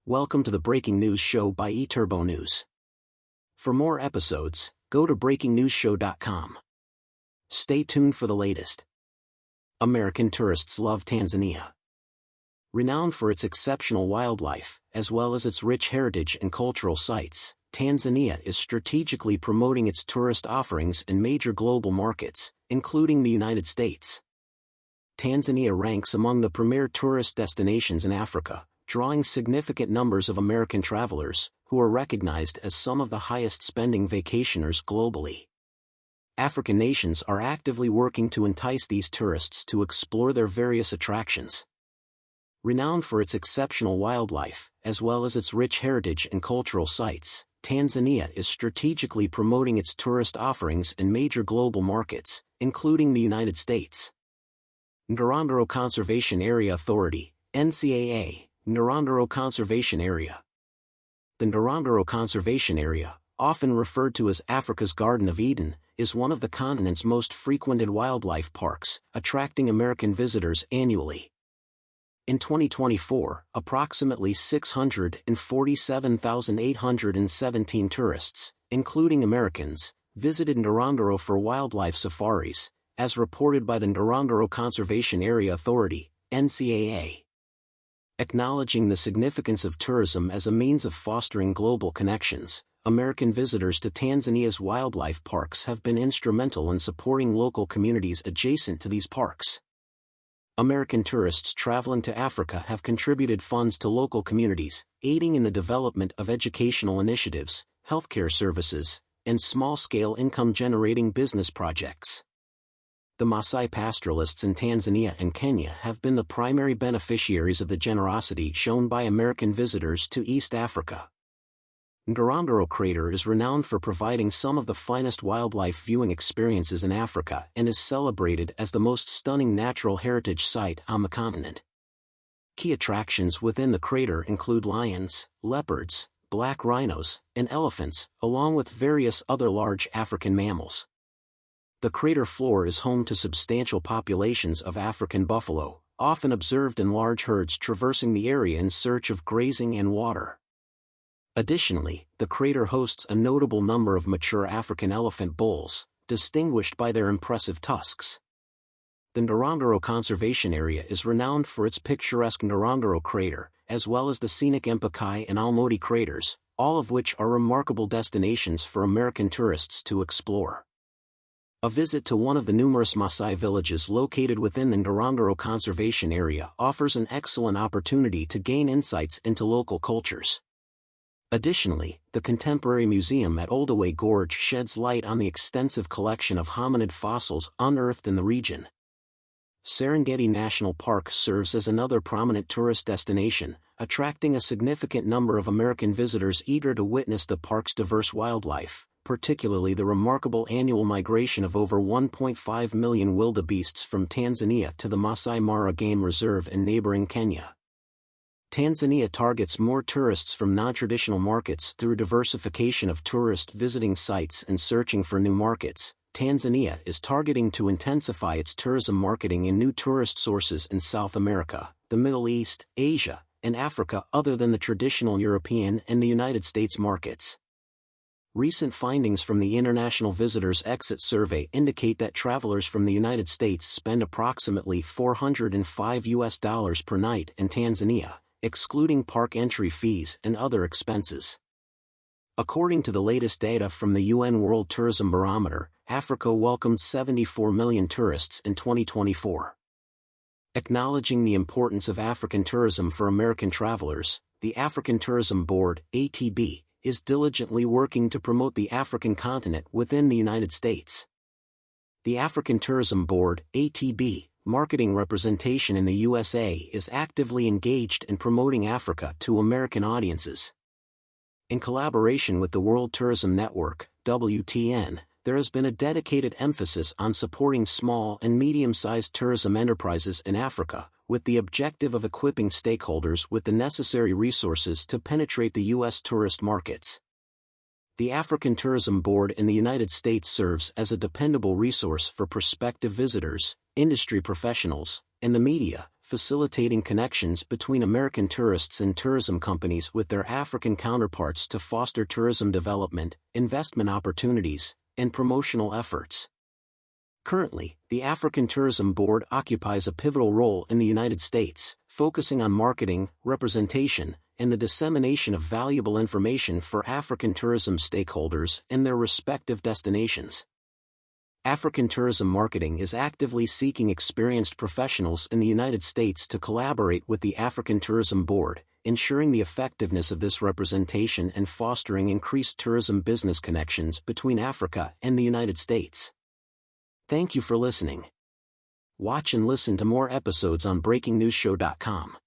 Welcome to the Breaking News Show by eTurbo News. For more episodes, go to breakingnewsshow.com. Stay tuned for the latest. American tourists love Tanzania. Renowned for its exceptional wildlife, as well as its rich heritage and cultural sites, Tanzania is strategically promoting its tourist offerings in major global markets, including the United States. Tanzania ranks among the premier tourist destinations in Africa, drawing significant numbers of American travelers, who are recognized as some of the highest-spending vacationers globally. African nations are actively working to entice these tourists to explore their various attractions. Renowned for its exceptional wildlife, as well as its rich heritage and cultural sites, Tanzania is strategically promoting its tourist offerings in major global markets, including the United States. Ngorongoro Conservation Area Authority, NCAA, Ngorongoro Conservation Area. The Ngorongoro Conservation Area, often referred to as Africa's Garden of Eden, is one of the continent's most frequented wildlife parks, attracting American visitors annually. In 2024, approximately 647,817 tourists, including Americans, visited Ngorongoro for wildlife safaris, as reported by the Ngorongoro Conservation Area Authority, NCAA. Acknowledging the significance of tourism as a means of fostering global connections, American visitors to Tanzania's wildlife parks have been instrumental in supporting local communities adjacent to these parks. American tourists traveling to Africa have contributed funds to local communities, aiding in the development of educational initiatives, healthcare services, and small-scale income-generating business projects. The Maasai pastoralists in Tanzania and Kenya have been the primary beneficiaries of the generosity shown by American visitors to East Africa. Ngorongoro Crater is renowned for providing some of the finest wildlife viewing experiences in Africa and is celebrated as the most stunning natural heritage site on the continent. Key attractions within the crater include lions, leopards, black rhinos, and elephants, along with various other large African mammals. The crater floor is home to substantial populations of African buffalo, often observed in large herds traversing the area in search of grazing and water. Additionally, the crater hosts a notable number of mature African elephant bulls, distinguished by their impressive tusks. The Ngorongoro Conservation Area is renowned for its picturesque Ngorongoro Crater, as well as the scenic Mpakai and Almodi craters, all of which are remarkable destinations for American tourists to explore. A visit to one of the numerous Maasai villages located within the Ngorongoro Conservation Area offers an excellent opportunity to gain insights into local cultures. Additionally, the Contemporary Museum at Oldoway Gorge sheds light on the extensive collection of hominid fossils unearthed in the region. Serengeti National Park serves as another prominent tourist destination, attracting a significant number of American visitors eager to witness the park's diverse wildlife, particularly the remarkable annual migration of over 1.5 million wildebeests from Tanzania to the Masai Mara Game Reserve in neighboring Kenya. Tanzania targets more tourists from non-traditional markets through diversification of tourist visiting sites and searching for new markets. Tanzania is targeting to intensify its tourism marketing in new tourist sources in South America, the Middle East, Asia, and Africa other than the traditional European and the United States markets. Recent findings from the International Visitors Exit Survey indicate that travelers from the United States spend approximately $405 per night in Tanzania, excluding park entry fees and other expenses. According to the latest data from the UN World Tourism Barometer, Africa welcomed 74 million tourists in 2024. Acknowledging the importance of African tourism for American travelers, the African Tourism Board, ATB, is diligently working to promote the African continent within the United States. The African Tourism Board, ATB, marketing representation in the USA is actively engaged in promoting Africa to American audiences. In collaboration with the World Tourism Network, WTN, there has been a dedicated emphasis on supporting small and medium-sized tourism enterprises in Africa, with the objective of equipping stakeholders with the necessary resources to penetrate the U.S. tourist markets. The African Tourism Board in the United States serves as a dependable resource for prospective visitors, industry professionals, and the media, facilitating connections between American tourists and tourism companies with their African counterparts to foster tourism development, investment opportunities, and promotional efforts. Currently, the African Tourism Board occupies a pivotal role in the United States, focusing on marketing, representation, and the dissemination of valuable information for African tourism stakeholders and their respective destinations. African tourism marketing is actively seeking experienced professionals in the United States to collaborate with the African Tourism Board, ensuring the effectiveness of this representation and fostering increased tourism business connections between Africa and the United States. Thank you for listening. Watch and listen to more episodes on BreakingNewsShow.com.